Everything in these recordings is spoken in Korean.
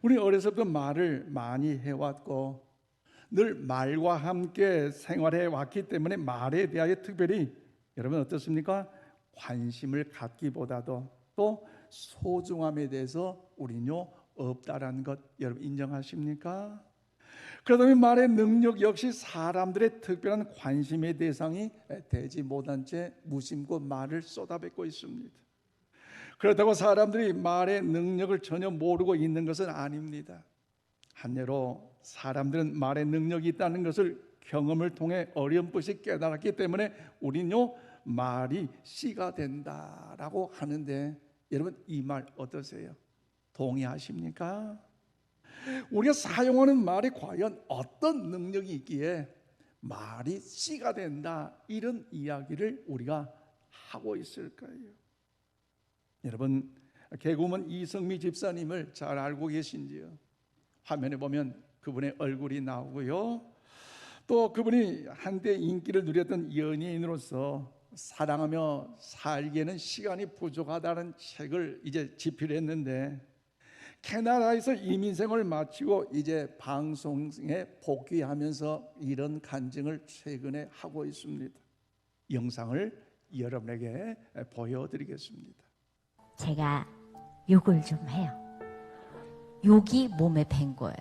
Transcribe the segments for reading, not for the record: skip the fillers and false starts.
우리 어려서부터 말을 많이 해왔고 늘 말과 함께 생활해 왔기 때문에 말에 대하여 특별히 여러분 어떻습니까? 관심을 갖기보다도 또 소중함에 대해서 우리는요 없다라는 것 여러분 인정하십니까? 그러다 보니 말의 능력 역시 사람들의 특별한 관심의 대상이 되지 못한 채 무심코 말을 쏟아붓고 있습니다. 그렇다고 사람들이 말의 능력을 전혀 모르고 있는 것은 아닙니다. 한예로 사람들은 말의 능력이 있다는 것을 경험을 통해 어렴풋이 깨달았기 때문에 우리는요 말이 씨가 된다라고 하는데 여러분 이 말 어떠세요? 동의하십니까? 우리가 사용하는 말이 과연 어떤 능력이 있기에 말이 씨가 된다 이런 이야기를 우리가 하고 있을까요? 여러분 개그우먼 이성미 집사님을 잘 알고 계신지요? 화면에 보면 그분의 얼굴이 나오고요. 또 그분이 한때 인기를 누렸던 연예인으로서 사랑하며 살기에는 시간이 부족하다는 책을 이제 집필했는데 캐나다에서 이민생을 마치고 이제 방송에 복귀하면서 이런 간증을 최근에 하고 있습니다. 영상을 여러분에게 보여드리겠습니다. 제가 욕을 좀 해요. 욕이 몸에 밴 거예요.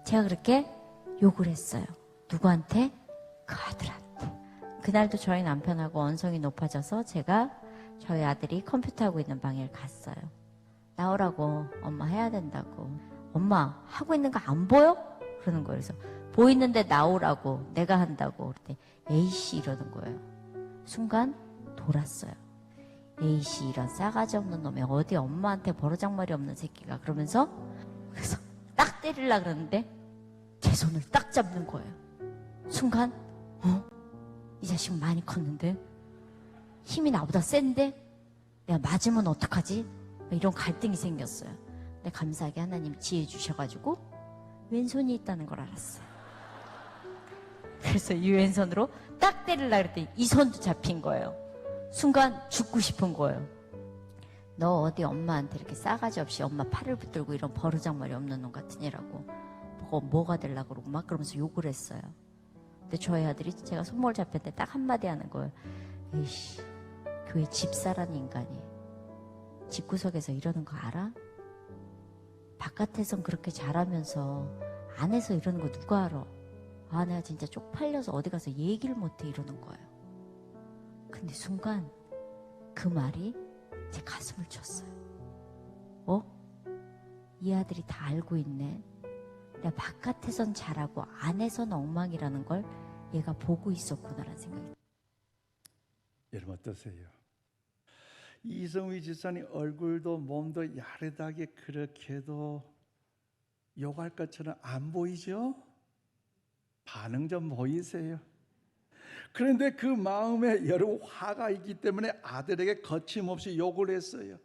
제가 그렇게 욕을 했어요. 누구한테? 그 아들한테. 그날도 저희 남편하고 언성이 높아져서 제가 저희 아들이 컴퓨터하고 있는 방에 갔어요. 나오라고, 엄마 해야 된다고. 엄마 하고 있는 거 안 보여? 그러는 거예요. 그래서 보이는데 나오라고, 내가 한다고. 그랬더니 에이씨 이러는 거예요. 순간 돌았어요. 에이씨 이런 싸가지 없는 놈이 어디 엄마한테 버르장머리 없는 새끼가. 그러면서 그래서 딱 때리려고 그러는데 제 손을 딱 잡는 거예요. 순간 이 자식 많이 컸는데 힘이 나보다 센데 내가 맞으면 어떡하지? 이런 갈등이 생겼어요. 근데 감사하게 하나님 지혜 주셔가지고 왼손이 있다는 걸 알았어요. 그래서 이 왼손으로 딱 때리려고 그랬더니 이 손도 잡힌 거예요. 순간 죽고 싶은 거예요. 너 어디 엄마한테 이렇게 싸가지 없이 엄마 팔을 붙들고 이런 버르장머리 없는 놈 같으니라고 뭐가 되려고 그러고 막 그러면서 욕을 했어요. 근데 저희 아들이 제가 손목을 잡힐 때 딱 한마디 하는 거예요. 에이씨, 교회 집사라는 인간이 집구석에서 이러는 거 알아? 바깥에선 그렇게 잘하면서 안에서 이러는 거 누가 알아? 아, 내가 진짜 쪽팔려서 어디 가서 얘기를 못해 이러는 거예요. 근데 순간 그 말이 제 가슴을 쳤어요. 이 아들이 다 알고 있네. 내가 바깥에선 잘하고 안에선 엉망이라는 걸 얘가 보고 있었구나라는 생각이. 여러분 어떠세요? 이성휘 집사님 얼굴도 몸도 야릇하게 그렇게도 욕할 것처럼 안 보이죠? 반응 좀 보이세요? 그런데 그 마음에 여러 화가 있기 때문에 아들에게 거침없이 욕을 했어요.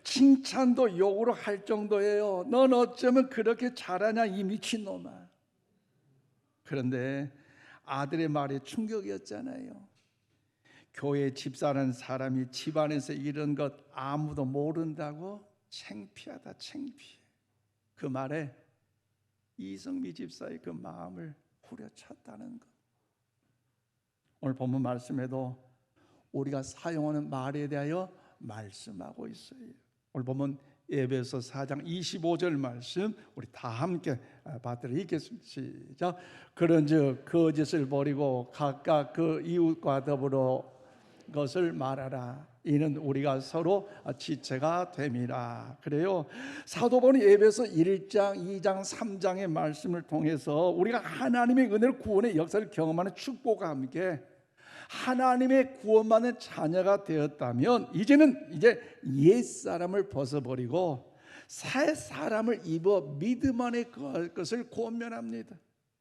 칭찬도 욕으로 할 정도예요. 넌 어쩌면 그렇게 잘하냐 이 미친놈아. 그런데 아들의 말이 충격이었잖아요. 교회 집사라는 사람이 집안에서 이런 것 아무도 모른다고? 창피하다 창피해. 그 말에 이성미 집사의 그 마음을 후려쳤다는 것. 오늘 본문 말씀에도 우리가 사용하는 말에 대하여 말씀하고 있어요. 오늘 보면 에베소 4장 25절 말씀 우리 다 함께 받들어 읽겠습니다. 시작. 그런즉 거짓을 버리고 각각 그 이웃과 더불어 것을 말하라. 이는 우리가 서로 지체가 됨이라. 그래요. 사도 바울이 에베소 1장, 2장, 3장의 말씀을 통해서 우리가 하나님의 은혜로 구원의 역사를 경험하는 축복과 함께 하나님의 구원받는 자녀가 되었다면 이제는 옛사람을 벗어버리고 새 사람을 입어 믿음 안에 거할 것을 권면합니다.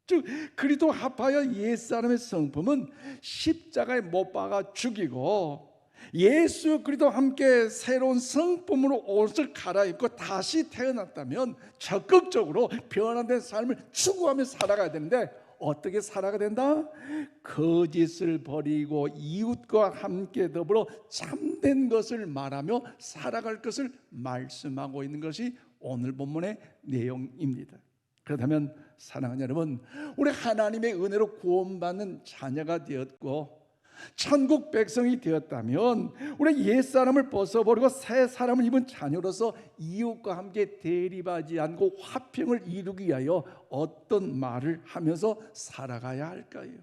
즉 그리스도 합하여 옛사람의 성품은 십자가에 못 박아 죽이고 예수 그리스도와 함께 새로운 성품으로 옷을 갈아입고 다시 태어났다면 적극적으로 변화된 삶을 추구하며 살아가야 되는데 어떻게 살아가야 된다? 거짓을 버리고 이웃과 함께 더불어 참된 것을 말하며 살아갈 것을 말씀하고 있는 것이 오늘 본문의 내용입니다. 그렇다면 사랑하는 여러분, 우리 하나님의 은혜로 구원받는 자녀가 되었고 천국 백성이 되었다면 우리 옛사람을 벗어버리고 새 사람을 입은 자녀로서 이웃과 함께 대립하지 않고 화평을 이루기 위하여 어떤 말을 하면서 살아가야 할까요?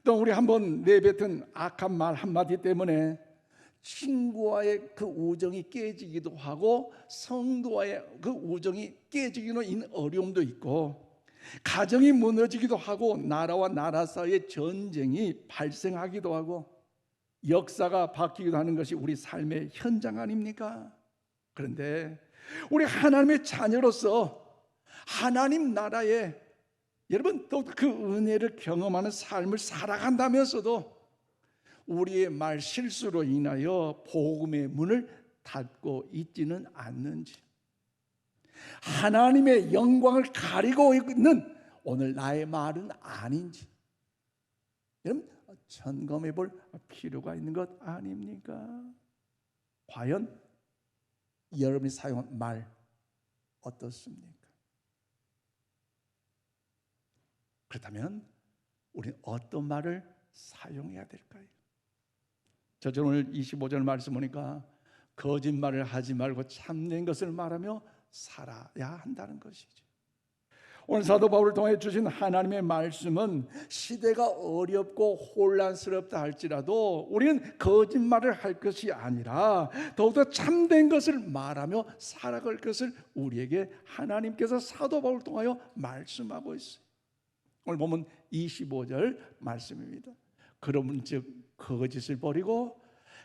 또 우리 한번 내뱉은 악한 말 한마디 때문에 친구와의 그 우정이 깨지기도 하고 성도와의 그 우정이 깨지기로 인한 어려움도 있고 가정이 무너지기도 하고 나라와 나라 사이에 전쟁이 발생하기도 하고 역사가 바뀌기도 하는 것이 우리 삶의 현장 아닙니까? 그런데 우리 하나님의 자녀로서 하나님 나라에 여러분 또 그 은혜를 경험하는 삶을 살아간다면서도 우리의 말 실수로 인하여 복음의 문을 닫고 있지는 않는지, 하나님의 영광을 가리고 있는 오늘 나의 말은 아닌지 여러분 점검해 볼 필요가 있는 것 아닙니까? 과연 여러분이 사용한 말 어떻습니까? 그렇다면 우리는 어떤 말을 사용해야 될까요? 저는 오늘 25절 말씀 보니까 거짓말을 하지 말고 참된 것을 말하며 살아야 한다는 것이죠. 오늘 사도 바울을 통해 주신 하나님의 말씀은 시대가 어렵고 혼란스럽다 할지라도 우리는 거짓말을 할 것이 아니라 더욱더 참된 것을 말하며 살아갈 것을 우리에게 하나님께서 사도 바울을 통하여 말씀하고 있어요. 오늘 보면 25절 말씀입니다. 그러면 즉 거짓을 버리고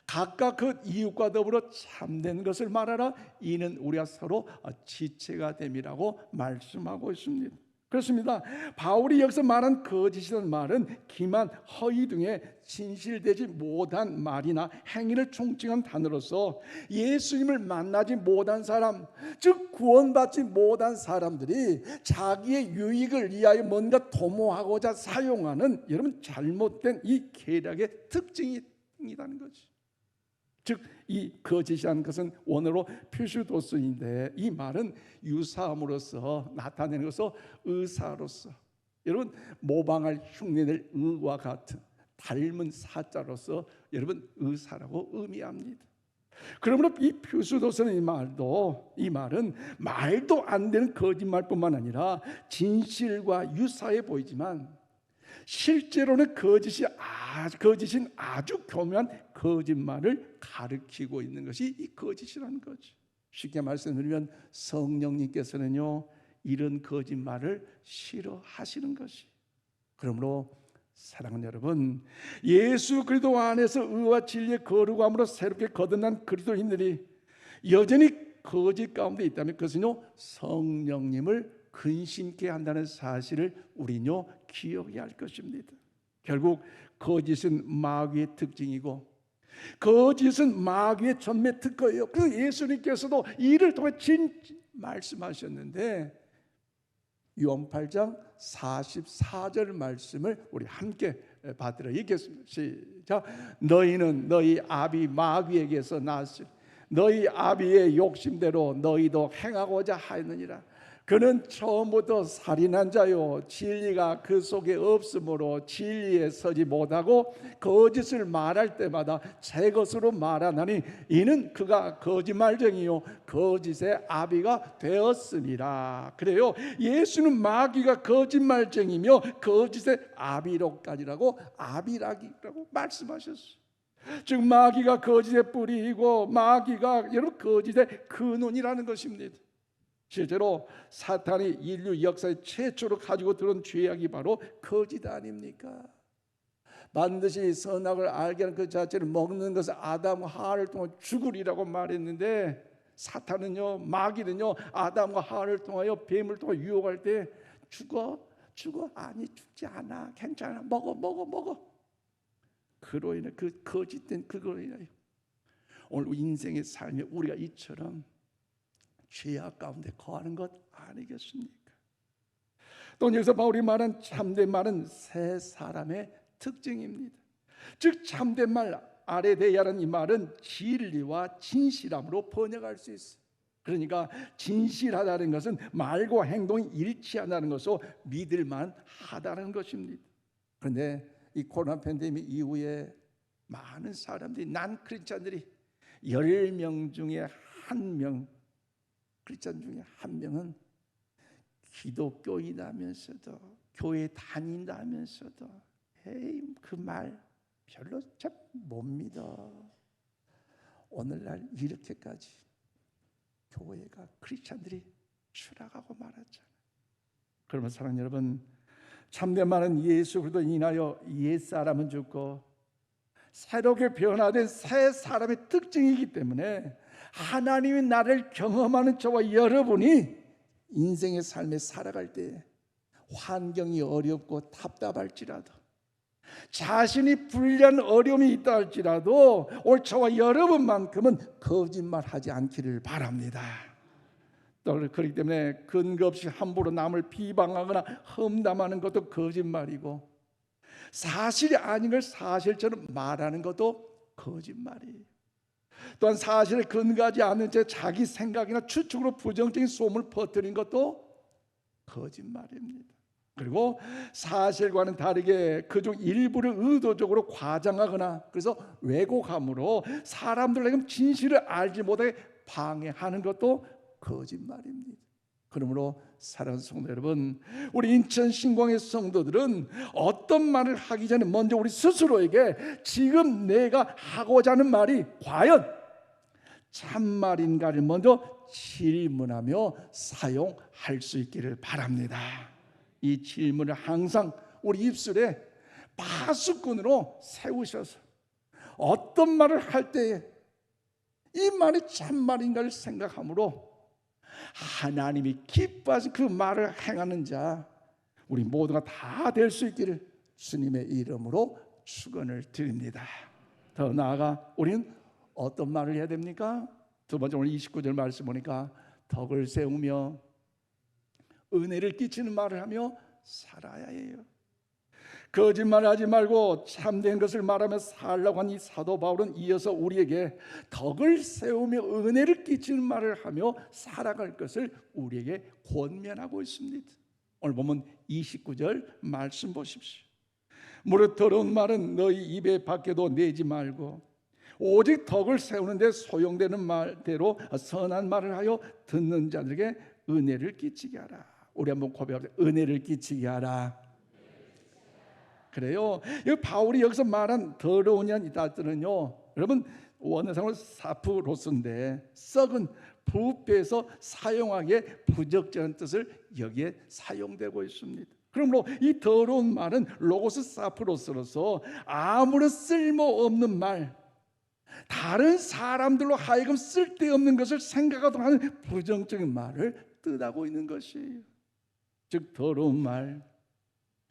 각각 그 이웃과 더불어 참된 것을 말하라. 이는 우리가 서로 지체가 됨이라고 말씀하고 있습니다. 그렇습니다. 바울이 여기서 말한 거짓이라는 말은 기만, 허위 등의 진실되지 못한 말이나 행위를 총칭한 단어로서 예수님을 만나지 못한 사람, 즉 구원받지 못한 사람들이 자기의 유익을 위하여 뭔가 도모하고자 사용하는 여러분 잘못된 이 계략의 특징이라는 거죠. 즉 이 거짓이라는 것은 원어로 퓨슈도스인데 이 말은 유사함으로써 나타내는 것으로 의사로서 여러분 모방할 흉내낼 의와 같은 닮은 사자로서 여러분 의사라고 의미합니다. 그러므로 이 퓨슈도스는 이 말은 말도 안 되는 거짓말뿐만 아니라 진실과 유사해 보이지만 실제로는 거짓인 아주 교묘한 거짓말을 가리키고 있는 것이 이 거짓이라는 거죠. 쉽게 말씀드리면 성령님께서는요 이런 거짓말을 싫어하시는 것이. 그러므로 사랑하는 여러분, 예수 그리스도 안에서 의와 진리의 거룩함으로 새롭게 거듭난 그리스도인들이 여전히 거짓 가운데 있다면 그것은요 성령님을 근심케 한다는 사실을 우리는요 기억해야 할 것입니다. 결국 거짓은 마귀의 특징이고 거짓은 마귀의 전매 특허예요. 그 예수님께서도 이를 통해 말씀하셨는데 요한 8장 44절 말씀을 우리 함께 받들어 읽겠습니다. 시작. 너희는 너희 아비 마귀에게서 났으니 너희 아비의 욕심대로 너희도 행하고자 하였느니라. 그는 처음부터 살인한 자요 진리가 그 속에 없으므로 진리에 서지 못하고 거짓을 말할 때마다 제 것으로 말하나니 이는 그가 거짓말쟁이요 거짓의 아비가 되었으니라. 그래요, 예수는 마귀가 거짓말쟁이며 거짓의 아비로까지라고 아비라기라고 말씀하셨어요. 즉 마귀가 거짓의 뿌리이고 마귀가 여러분 거짓의 근원이라는 것입니다. 실제로 사탄이 인류 역사의 최초로 가지고 들어온 죄악이 바로 거짓 아닙니까? 반드시 선악을 알게 하는 그 자체를 먹는 것은 아담과 하와를 통해 죽으리라고 말했는데 사탄은요 마귀는요 아담과 하와를 통하여 뱀을 통해 유혹할 때 죽어 아니 죽지 않아 괜찮아 먹어 그로 인해 그 거짓된 그거로 인하여 오늘 인생의 삶에 우리가 이처럼 죄악 가운데 거하는 것 아니겠습니까? 또 여기서 바울이 말한 참된 말은 새 사람의 특징입니다. 즉 참된 말 아레데야라는 이 말은 진리와 진실함으로 번역할 수 있어요. 그러니까 진실하다는 것은 말과 행동이 일치한다는 것으로 믿을만 하다는 것입니다. 그런데 이 코로나 팬데믹 이후에 많은 사람들이, 난 크리스찬들이 10명 중에 1명, 크리스찬 중에 1명은 기독교인이라면서도 교회 다닌다면서도 그 말 별로 참 못 믿어. 오늘날 이렇게까지 교회가, 크리스찬들이 추락하고 말았잖아요. 그러면 사랑하는 여러분, 참된 말은 예수 그리스도 인하여 옛사람은 죽고 새롭게 변화된 새 사람의 특징이기 때문에 하나님이 나를 경험하는 저와 여러분이 인생의 삶에 살아갈 때 환경이 어렵고 답답할지라도, 자신이 불리한 어려움이 있다 할지라도 오늘 저와 여러분만큼은 거짓말하지 않기를 바랍니다. 또 그렇기 때문에 근거 없이 함부로 남을 비방하거나 험담하는 것도 거짓말이고, 사실이 아닌 걸 사실처럼 말하는 것도 거짓말이에요. 또한 사실에 근거하지 않은 채 자기 생각이나 추측으로 부정적인 소문을 퍼뜨린 것도 거짓말입니다. 그리고 사실과는 다르게 그중 일부를 의도적으로 과장하거나 그래서 왜곡함으로 사람들에게 진실을 알지 못하게 방해하는 것도 거짓말입니다. 그러므로 사랑하는 성도 여러분, 우리 인천 신광의 성도들은 어떤 말을 하기 전에 먼저 우리 스스로에게 지금 내가 하고자 하는 말이 과연 참말인가를 먼저 질문하며 사용할 수 있기를 바랍니다. 이 질문을 항상 우리 입술에 파수꾼으로 세우셔서 어떤 말을 할 때에 이 말이 참말인가를 생각함으로 하나님이 기뻐하신 그 말을 행하는 자, 우리 모두가 다 될 수 있기를 주님의 이름으로 축원을 드립니다. 더 나아가 우리는 어떤 말을 해야 됩니까? 두 번째, 오늘 29절 말씀 보니까 덕을 세우며 은혜를 끼치는 말을 하며 살아야 해요. 거짓말하지 말고 참된 것을 말하며 살라고 한 이 사도 바울은 이어서 우리에게 덕을 세우며 은혜를 끼치는 말을 하며 살아갈 것을 우리에게 권면하고 있습니다. 오늘 보면 29절 말씀 보십시오. 무릇 더러운 말은 너희 입에 밖에도 내지 말고 오직 덕을 세우는 데 소용되는 말대로 선한 말을 하여 듣는 자들에게 은혜를 끼치게 하라. 우리 한번 고백합시다. 은혜를 끼치게 하라. 그래요. 바울이 여기서 말한 더러운 이 단어는요, 여러분 원어상으로 사프로스인데 썩은, 부패해서 사용하기에 부적절한 뜻을 여기에 사용되고 있습니다. 그러므로 이 더러운 말은 로고스 사프로스로서 아무런 쓸모없는 말, 다른 사람들로 하여금 쓸데없는 것을 생각하도록 하는 부정적인 말을 뜻하고 있는 것이에요. 즉 더러운 말,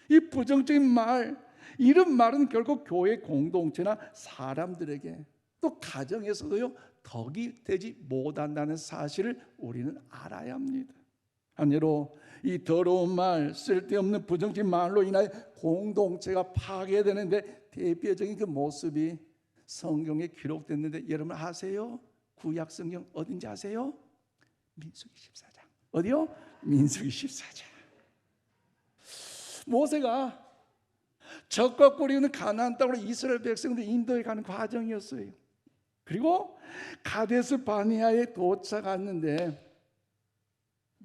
이 부정적인 말, 이런 말은 결국 교회 공동체나 사람들에게 또 가정에서도요 덕이 되지 못한다는 사실을 우리는 알아야 합니다. 한 예로 이 더러운 말, 쓸데없는 부정적인 말로 인하여 공동체가 파괴되는데 대표적인 그 모습이 성경에 기록됐는데 여러분 아세요? 구약 성경 어딘지 아세요? 민수기 14장. 어디요? 민수기 14장. 모세가 적과 꿀이 있는 가나안 땅으로 이스라엘 백성들 인도해 가는 과정이었어요. 그리고 가데스 바네아에 도착했는데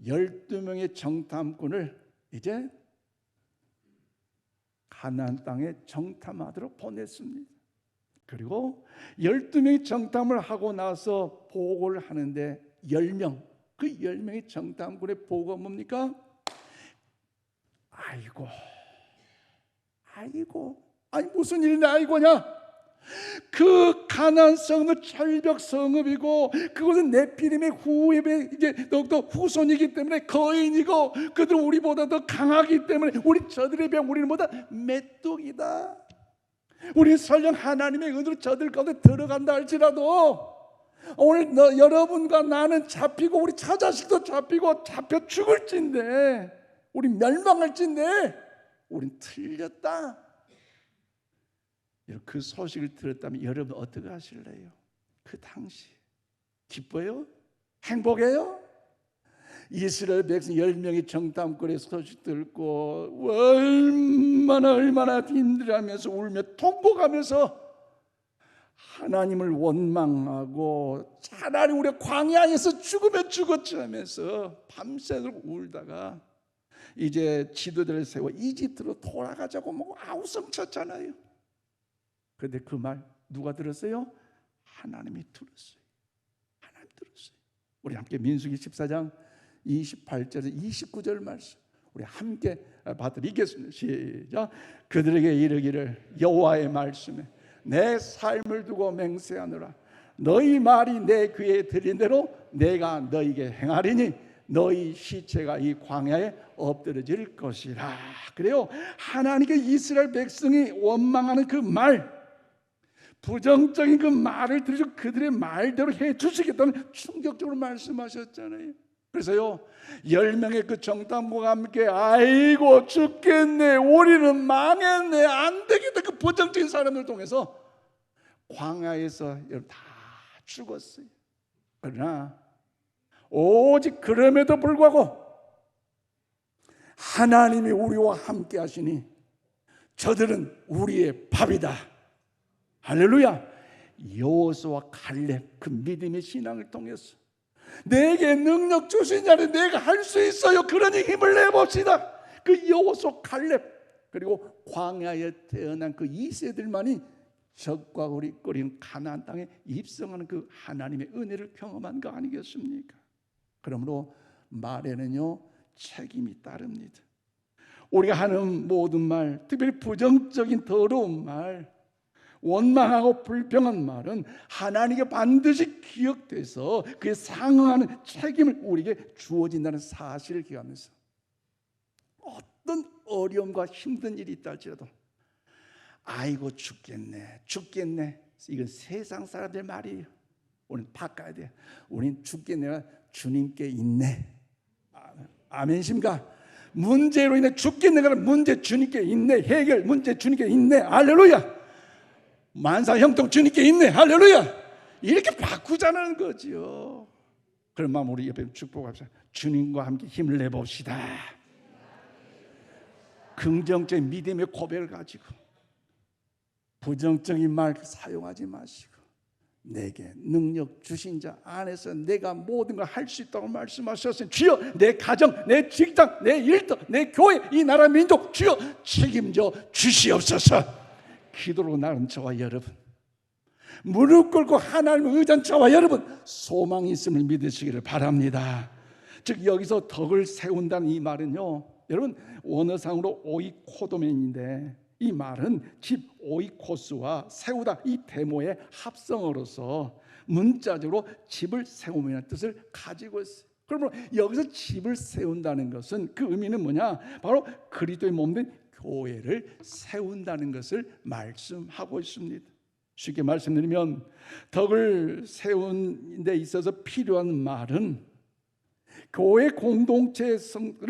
12명의 정탐꾼을 이제 가나안 땅에 정탐하도록 보냈습니다. 그리고 12명이 정탐을 하고 나서 보고를 하는데 10명, 그 10명의 정탐꾼의 보고가 뭡니까? 아니 무슨 일인데 아이고냐? 그 가나안 성읍은 철벽 성읍이고 그것은 네피림의 후예의 이제 더욱더 후손이기 때문에 거인이고 그들은 우리보다 더 강하기 때문에 우리 저들에 비하면 우리는 보다 메뚜기다. 우리 설령 하나님의 은혜로 저들 가운데 들어간다 할지라도 오늘 여러분과 나는 잡히고 우리 처자식도 잡히고 잡혀 죽을진데 우리 멸망할진데 우린 틀렸다. 그 소식을 들었다면 여러분 어떻게 하실래요? 그 당시 기뻐요? 행복해요? 이스라엘 백성 10명이 정탐꾼의 소식 듣고 얼마나 힘들어하면서 울며 통곡하면서 하나님을 원망하고 차라리 우리 광야에서 죽으면 죽었지 하면서 밤새도록 울다가 이제 지도자를 세워 이집트로 돌아가자고 뭐 아우성쳤잖아요. 그런데 그 말 누가 들었어요? 하나님이 들었어요. 하나님 들었어요. 우리 함께 민수기 14장 28절에서 29절 말씀 우리 함께 받들어 읽겠습니다. 시작. 그들에게 이르기를 여호와의 말씀에 내 삶을 두고 맹세하노라. 너희 말이 내 귀에 들린 대로 내가 너희에게 행하리니 너희 시체가 이 광야에 엎드러질 것이라. 그래요. 하나님께 이스라엘 백성이 원망하는 그 말, 부정적인 그 말을 들으시고 그들의 말대로 해 주시겠다는 충격적으로 말씀하셨잖아요. 그래서요 10명의 그 정탐꾼과 함께 아이고 죽겠네, 우리는 망했네, 안 되겠다, 그 부정적인 사람을 통해서 광야에서 다 죽었어요. 그러나 오직 그럼에도 불구하고 하나님이 우리와 함께 하시니 저들은 우리의 밥이다. 할렐루야. 여호수아와 갈렙 그 믿음의 신앙을 통해서 내게 능력 주신 자는 내가 할 수 있어요. 그러니 힘을 내봅시다. 그 여호수아 갈렙 그리고 광야에 태어난 그 2세들만이 적과 거리는 가나안 땅에 입성하는 그 하나님의 은혜를 경험한 거 아니겠습니까? 그러므로 말에는요 책임이 따릅니다. 우리가 하는 모든 말, 특별히 부정적인 더러운 말, 원망하고 불평한 말은 하나님께 반드시 기억돼서 그에 상응하는 책임을 우리에게 주어진다는 사실을 기억하면서 어떤 어려움과 힘든 일이 있다 할지라도 아이고 죽겠네 이건 세상 사람들 말이에요. 우리는 바꿔야 돼요. 우리는 죽겠네가 주님께 있네. 아멘십니까? 문제로 인해 죽겠네가 문제 주님께 있네. 해결 문제 주님께 있네. 할렐루야. 만사 형통 주님께 있네. 할렐루야. 이렇게 바꾸자는 거지요. 그런 마음 우리 옆에 축복합시다. 주님과 함께 힘을 내봅시다. 긍정적인 믿음의 고백을 가지고 부정적인 말 사용하지 마시고 내게 능력 주신 자 안에서 내가 모든 걸 할 수 있다고 말씀하셨으니 주여 내 가정, 내 직장, 내 일터, 내 교회, 이 나라 민족 주여 책임져 주시옵소서. 기도로 나른 저와 여러분, 무릎 꿇고 하나님을 의지한 저와 여러분, 소망이 있음을 믿으시기를 바랍니다. 즉 여기서 덕을 세운다는 이 말은요, 여러분 원어상으로 오이코도멘인데 이 말은 집 오이코스와 세우다 이 데모의 합성어로서 문자적으로 집을 세우면의 뜻을 가지고 있어요. 그러면 여기서 집을 세운다는 것은 그 의미는 뭐냐? 바로 그리스도의 몸된 교회를 세운다는 것을 말씀하고 있습니다. 쉽게 말씀드리면 덕을 세운 데 있어서 필요한 말은 교회 공동체를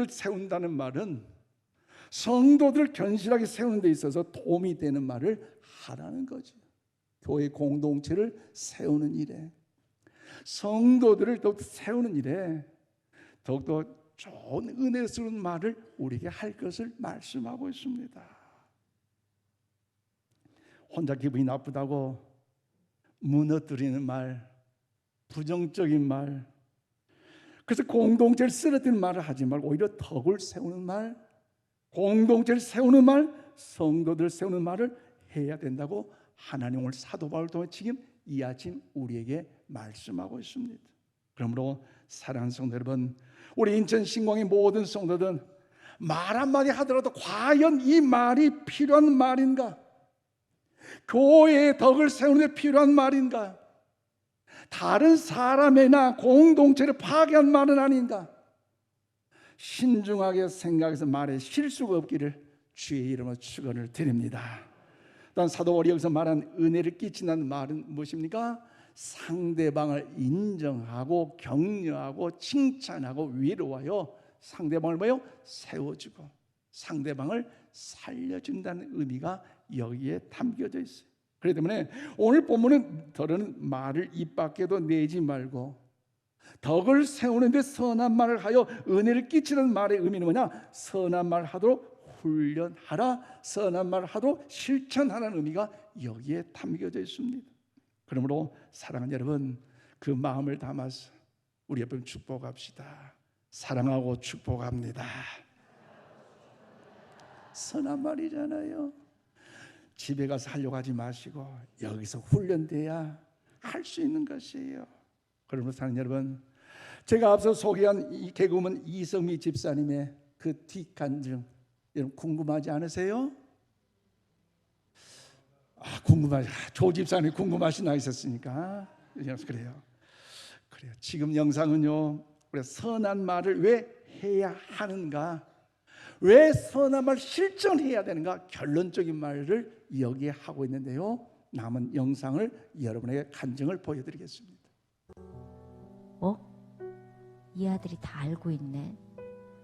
세운다는 말은 성도들을 견실하게 세우는 데 있어서 도움이 되는 말을 하라는 거죠. 교회 공동체를 세우는 일에, 성도들을 더욱 세우는 일에 더욱더 좋은 은혜스러운 말을 우리에게 할 것을 말씀하고 있습니다. 혼자 기분이 나쁘다고 무너뜨리는 말, 부정적인 말, 그래서 공동체를 쓰러뜨리는 말을 하지 말고 오히려 덕을 세우는 말, 공동체를 세우는 말, 성도들을 세우는 말을 해야 된다고 하나님 오늘 사도 바울을 통해 지금 이 아침 우리에게 말씀하고 있습니다. 그러므로 사랑하는 성도 여러분, 우리 인천 신광의 모든 성도들은 말 한마디 하더라도 과연 이 말이 필요한 말인가? 교회의 덕을 세우는 데 필요한 말인가? 다른 사람이나 공동체를 파괴한 말은 아닌가? 신중하게 생각해서 말에 실수가 없기를 주의 이름으로 축원을 드립니다. 또한 사도 바울이 여기서 말한 은혜를 끼친다는 말은 무엇입니까? 상대방을 인정하고 격려하고 칭찬하고 위로하여 상대방을 뭐요? 세워주고 상대방을 살려준다는 의미가 여기에 담겨져 있어요. 그렇기 때문에 오늘 본문은 더러는 말을 입 밖에도 내지 말고 덕을 세우는데 선한 말을 하여 은혜를 끼치는 말의 의미는 뭐냐? 선한 말 하도록 훈련하라, 선한 말 하도록 실천하라는 의미가 여기에 담겨져 있습니다. 그러므로 사랑하는 여러분, 그 마음을 담아서 우리 옆에 축복합시다. 사랑하고 축복합니다. 선한 말이잖아요. 집에 가서 하려고 하지 마시고 여기서 훈련돼야 할 수 있는 것이에요. 그러므로 사랑하는 여러분, 제가 앞서 소개한 이 개그우먼 이성미 집사님의 그 뒷간증, 여러분 궁금하지 않으세요? 궁금하지. 조 집사님 궁금하시나 있었으니까. 그래요. 지금 영상은요, 우리가 선한 말을 왜 해야 하는가, 왜 선한 말 실천해야 되는가, 결론적인 말을 여기에 하고 있는데요. 남은 영상을 여러분에게 간증을 보여드리겠습니다. 이 아들이 다 알고 있네.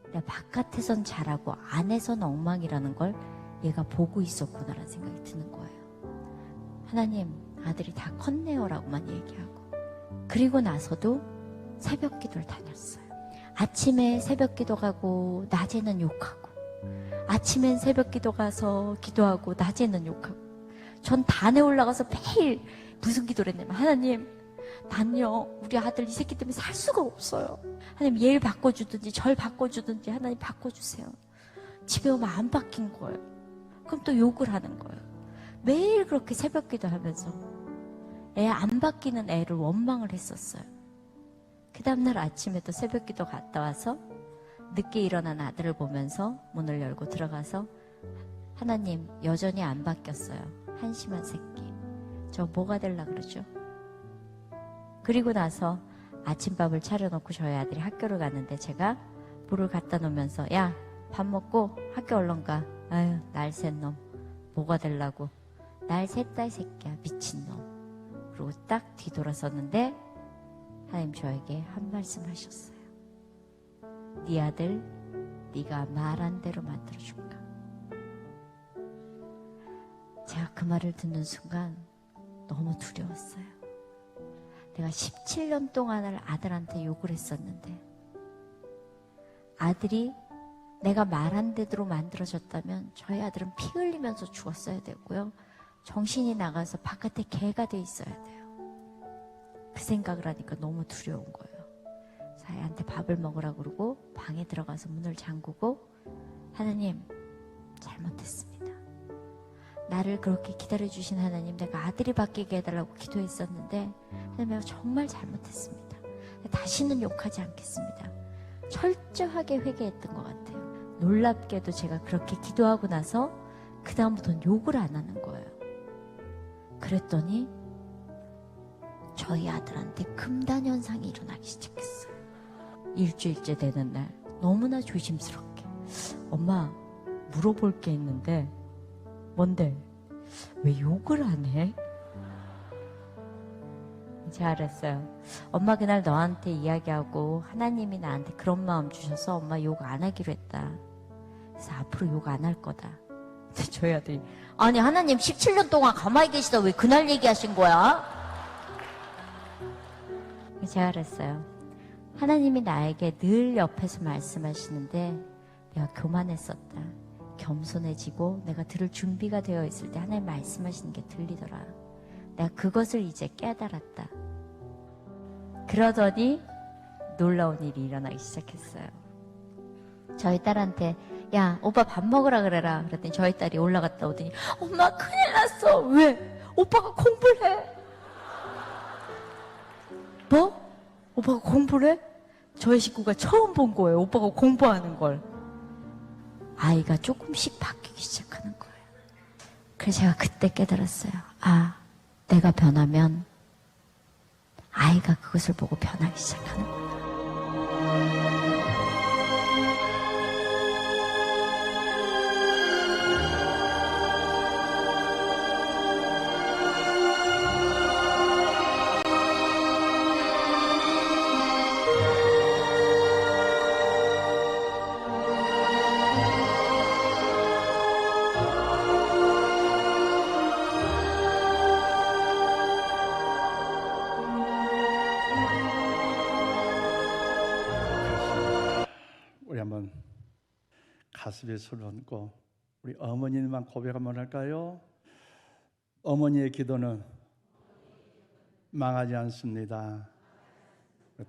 내가 바깥에선 잘하고 안에선 엉망이라는 걸 얘가 보고 있었구나라는 생각이 드는 거예요. 하나님, 아들이 다 컸네요라고만 얘기하고, 그리고 나서도 새벽 기도를 다녔어요. 아침에 새벽 기도 가고 낮에는 욕하고, 아침엔 새벽 기도 가서 기도하고 낮에는 욕하고, 전 단에 올라가서 매일 무슨 기도를 했냐면, 하나님, 난요 우리 아들 이 새끼 때문에 살 수가 없어요. 하나님, 얘를 바꿔주든지 절 바꿔주든지 하나님 바꿔주세요. 집에 오면 안 바뀐 거예요. 그럼 또 욕을 하는 거예요. 매일 그렇게 새벽 기도하면서 애 안 바뀌는 애를 원망을 했었어요. 그 다음날 아침에 또 새벽 기도 갔다 와서 늦게 일어난 아들을 보면서 문을 열고 들어가서, 하나님, 여전히 안 바뀌었어요. 한심한 새끼. 저 뭐가 될라 그러죠? 그리고 나서 아침밥을 차려놓고 저희 아들이 학교를 갔는데 제가 물을 갖다 놓으면서, 야, 밥 먹고 학교 얼른 가. 아유, 날쌘 놈. 뭐가 될라고. 날 샜다 이 새끼야, 미친놈. 그리고 딱 뒤돌아섰는데 하나님 저에게 한 말씀 하셨어요. 네 아들 네가 말한 대로 만들어줄까. 제가 그 말을 듣는 순간 너무 두려웠어요. 내가 17년 동안을 아들한테 욕을 했었는데, 아들이 내가 말한 대로 만들어졌다면 저희 아들은 피 흘리면서 죽었어야 되고요, 정신이 나가서 바깥에 개가 돼 있어야 돼요. 그 생각을 하니까 너무 두려운 거예요. 그래서 아이한테 밥을 먹으라 그러고 방에 들어가서 문을 잠그고, 하나님, 잘못했습니다. 나를 그렇게 기다려주신 하나님, 내가 아들이 바뀌게 해달라고 기도했었는데 하나님, 내가 정말 잘못했습니다. 다시는 욕하지 않겠습니다. 철저하게 회개했던 것 같아요. 놀랍게도 제가 그렇게 기도하고 나서 그 다음부터는 욕을 안 하는 거예요. 그랬더니 저희 아들한테 금단 현상이 일어나기 시작했어요. 일주일째 되는 날 너무나 조심스럽게, 엄마, 물어볼 게 있는데. 뭔데? 왜 욕을 안 해? 제가 알았어요. 엄마 그날 너한테 이야기하고 하나님이 나한테 그런 마음 주셔서 엄마 욕 안 하기로 했다. 그래서 앞으로 욕 안 할 거다. 근데 저희 아들이, 아니 하나님 17년 동안 가만히 계시다 왜 그날 얘기하신 거야? 제가 알았어요. 하나님이 나에게 늘 옆에서 말씀하시는데 내가 교만했었다. 겸손해지고 내가 들을 준비가 되어 있을 때 하나님 말씀하시는 게 들리더라. 내가 그것을 이제 깨달았다. 그러더니 놀라운 일이 일어나기 시작했어요. 저희 딸한테, 야, 오빠 밥 먹으라 그래라. 그랬더니 저희 딸이 올라갔다 오더니, 엄마 큰일 났어. 왜? 오빠가 공부를 해. 뭐? 오빠가 공부를 해? 저희 식구가 처음 본 거예요. 오빠가 공부하는 걸. 아이가 조금씩 바뀌기 시작하는 거예요. 그래서 제가 그때 깨달았어요. 아, 내가 변하면 아이가 그것을 보고 변하기 시작하는 거예요. 우리 한번 가슴에 손을 얹고 우리 어머니만 고백 한번 할까요? 어머니의 기도는 망하지 않습니다.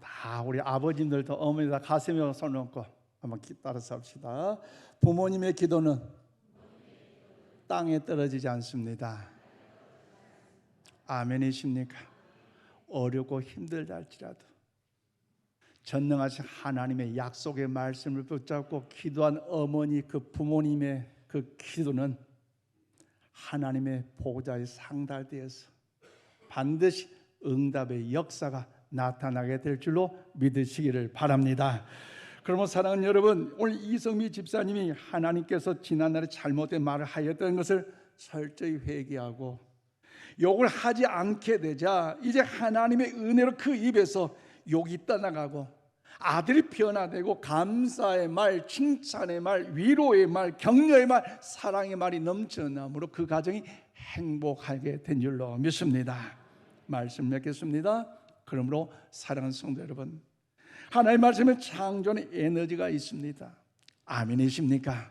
다 우리 아버님들도 어머니 다 가슴에 손을 얹고 한번 따라서 합시다. 부모님의 기도는 땅에 떨어지지 않습니다. 아멘이십니까? 어렵고 힘들다 할지라도 전능하신 하나님의 약속의 말씀을 붙잡고 기도한 어머니 그 부모님의 그 기도는 하나님의 보좌에 상달되어서 반드시 응답의 역사가 나타나게 될 줄로 믿으시기를 바랍니다. 그러면 사랑하는 여러분, 오늘 이성미 집사님이 하나님께서 지난날에 잘못된 말을 하였던 것을 철저히 회개하고 욕을 하지 않게 되자 이제 하나님의 은혜로 그 입에서 욕이 떠나가고 아들이 변화되고 감사의 말, 칭찬의 말, 위로의 말, 격려의 말, 사랑의 말이 넘쳐나므로 그 가정이 행복하게 된 줄로 믿습니다. 말씀 맺겠습니다. 그러므로 사랑하는 성도 여러분, 하나님의 말씀에 창조의 에너지가 있습니다. 아멘이십니까?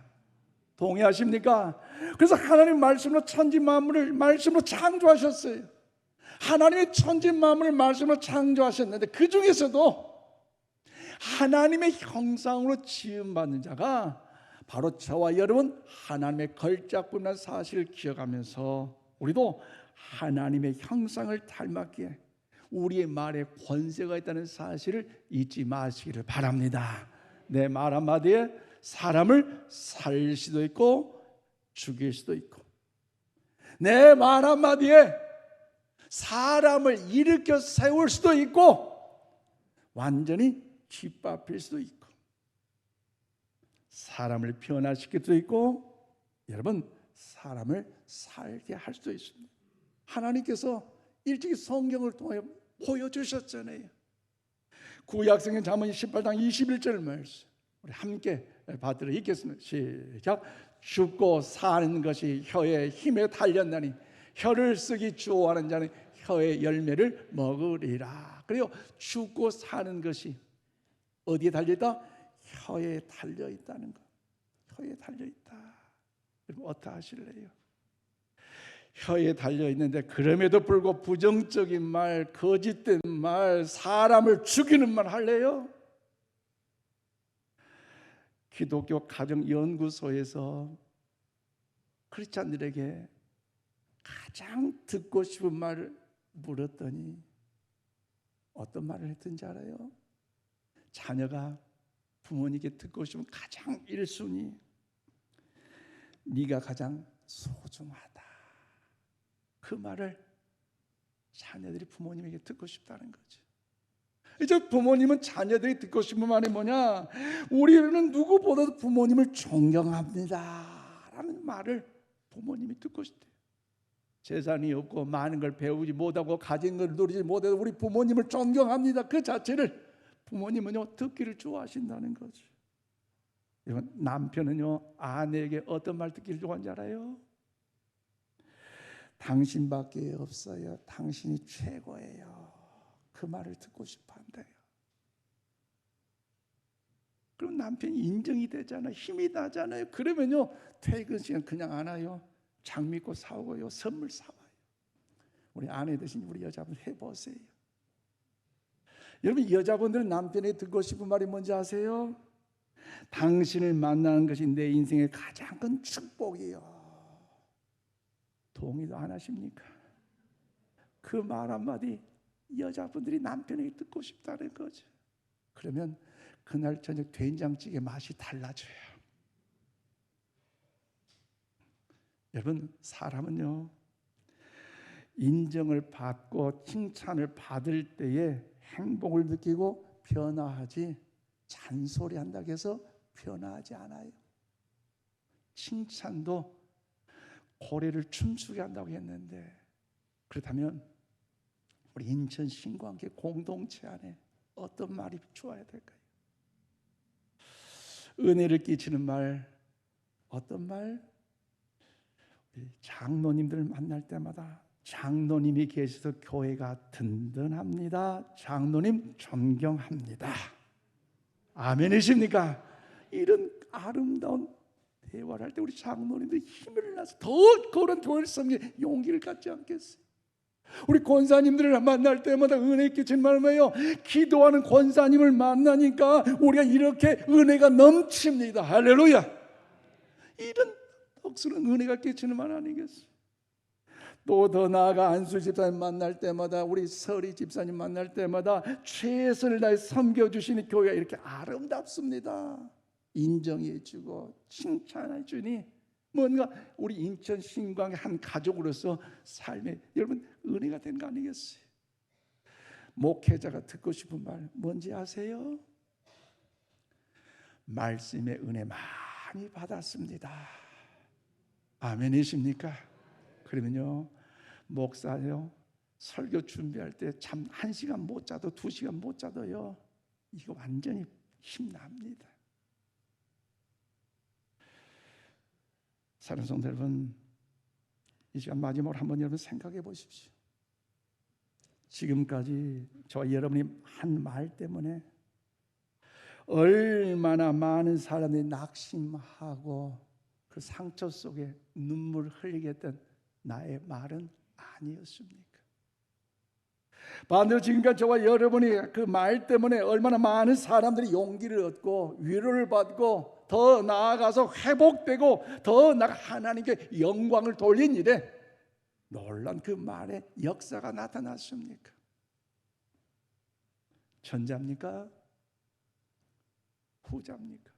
동의하십니까? 그래서 하나님 말씀으로 천지 만물을 말씀으로 창조하셨어요. 하나님의 천지 만물을 말씀으로 창조하셨는데 그 중에서도 하나님의 형상으로 지음받는 자가 바로 저와 여러분 하나님의 걸작품이라는 사실을 기억하면서 우리도 하나님의 형상을 닮았기에 우리의 말에 권세가 있다는 사실을 잊지 마시기를 바랍니다. 내 말 한마디에 사람을 살릴 수도 있고 죽일 수도 있고 내 말 한마디에 사람을 일으켜 세울 수도 있고 완전히 짓밟힐 수도 있고 사람을 변화시킬 수도 있고 여러분 사람을 살게 할 수도 있습니다. 하나님께서 일찍이 성경을 통해 보여주셨잖아요. 구약성경 잠언 18장 21절 말씀 우리 함께 받들어 읽겠습니다. 시작. 죽고 사는 것이 혀의 힘에 달렸나니 혀를 쓰기 좋아하는 자는 혀의 열매를 먹으리라. 그래요. 죽고 사는 것이 어디에 달려있다? 혀에 달려있다는 것. 혀에 달려있다. 여러분 어떻게 하실래요? 혀에 달려있는데 그럼에도 불구하고 부정적인 말, 거짓된 말, 사람을 죽이는 말 할래요? 기독교 가정연구소에서 크리스찬들에게 가장 듣고 싶은 말을 물었더니 어떤 말을 했던지 알아요? 자녀가 부모님께 듣고 싶은 가장 1순위 네가 가장 소중하다. 그 말을 자녀들이 부모님에게 듣고 싶다는 거죠. 이제 부모님은 자녀들이 듣고 싶은 말이 뭐냐? 우리는 누구보다도 부모님을 존경합니다 라는 말을 부모님이 듣고 싶대요. 재산이 없고 많은 걸 배우지 못하고 가진 걸 누리지 못해도 우리 부모님을 존경합니다. 그 자체를 부모님은요 듣기를 좋아하신다는 거죠. 여러분 남편은요 아내에게 어떤 말 듣기를 좋아하는지 알아요? 당신밖에 없어요. 당신이 최고예요. 그 말을 듣고 싶어 한대요. 그럼 남편이 인정이 되잖아요. 힘이 나잖아요. 그러면요 퇴근 시간 그냥 안 와요. 장미꽃 사오고요 선물 사와요. 우리 아내 되신 우리 여자분 해보세요. 여러분 여자분들은 남편이 듣고 싶은 말이 뭔지 아세요? 당신을 만나는 것이 내 인생의 가장 큰 축복이요. 동의도 안 하십니까? 그 말 한마디 여자분들이 남편에게 듣고 싶다는 거죠. 그러면 그날 저녁 된장찌개 맛이 달라져요. 여러분 사람은요 인정을 받고 칭찬을 받을 때에 행복을 느끼고 변화하지 잔소리한다고 해서 변화하지 않아요. 칭찬도 고래를 춤추게 한다고 했는데 그렇다면 우리 인천 신광교 공동체 안에 어떤 말이 좋아야 될까요? 은혜를 끼치는 말, 어떤 말? 우리 장로님들 만날 때마다 장로님이 계셔서 교회가 든든합니다. 장로님 존경합니다. 아멘이십니까? 이런 아름다운 대화를 할 때 우리 장로님들이 힘을 내서 더 그런 교회를 섬기는 용기를 갖지 않겠어요? 우리 권사님들을 만날 때마다 은혜 끼친 말이에요. 기도하는 권사님을 만나니까 우리가 이렇게 은혜가 넘칩니다. 할렐루야. 이런 억수는 은혜가 끼치는 말 아니겠어요? 또 더 나아가 안수 집사님 만날 때마다, 우리 설이 집사님 만날 때마다 최선을 다해 섬겨주시는 교회가 이렇게 아름답습니다. 인정해 주고 칭찬해 주니 뭔가 우리 인천 신광의 한 가족으로서 삶에 여러분 은혜가 된 거 아니겠어요? 목회자가 듣고 싶은 말 뭔지 아세요? 말씀의 은혜 많이 받았습니다. 아멘이십니까? 그러면요, 목사요, 설교 준비할 때 참 1시간 못 자도 2시간 못 자도요, 이거 완전히 힘납니다. 사랑하는 성도 여러분, 이 시간 마지막으로 한번 여러분 생각해 보십시오. 지금까지 저와 여러분이 한 말 때문에 얼마나 많은 사람들이 낙심하고 그 상처 속에 눈물을 흘리게 했던 나의 말은 아니었습니까? 반대로 지금까지 저와 여러분이 그 말 때문에 얼마나 많은 사람들이 용기를 얻고 위로를 받고 더 나아가서 회복되고 더 나아가 하나님께 영광을 돌린 일에 놀란 그 말의 역사가 나타났습니까? 전자입니까? 후자입니까?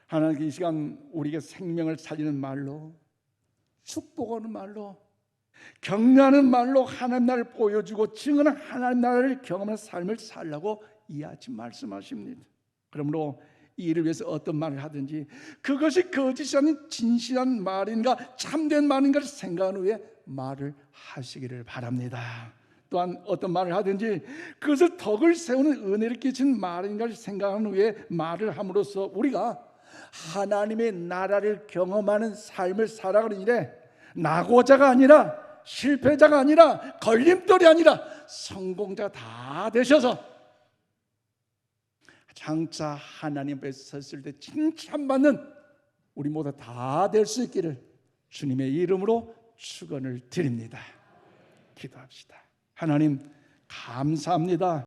하나님께 이 시간 우리에게 생명을 살리는 말로, 축복하는 말로, 격려하는 말로 하나님 나라를 보여주고 증언하는 하나님 나라를 경험하는 삶을 살라고 이 아침 말씀하십니다. 그러므로 이 일을 위해서 어떤 말을 하든지 그것이 거짓이 아닌 진실한 말인가 참된 말인가를 생각한 후에 말을 하시기를 바랍니다. 또한 어떤 말을 하든지 그것을 덕을 세우는 은혜를 끼친 말인가를 생각한 후에 말을 함으로써 우리가 하나님의 나라를 경험하는 삶을 살아가는 일에 낙오자가 아니라, 실패자가 아니라, 걸림돌이 아니라 성공자 다 되셔서 장차 하나님 앞에 섰을 때 칭찬받는 우리 모두 다 될 수 있기를 주님의 이름으로 축원을 드립니다. 기도합시다. 하나님 감사합니다.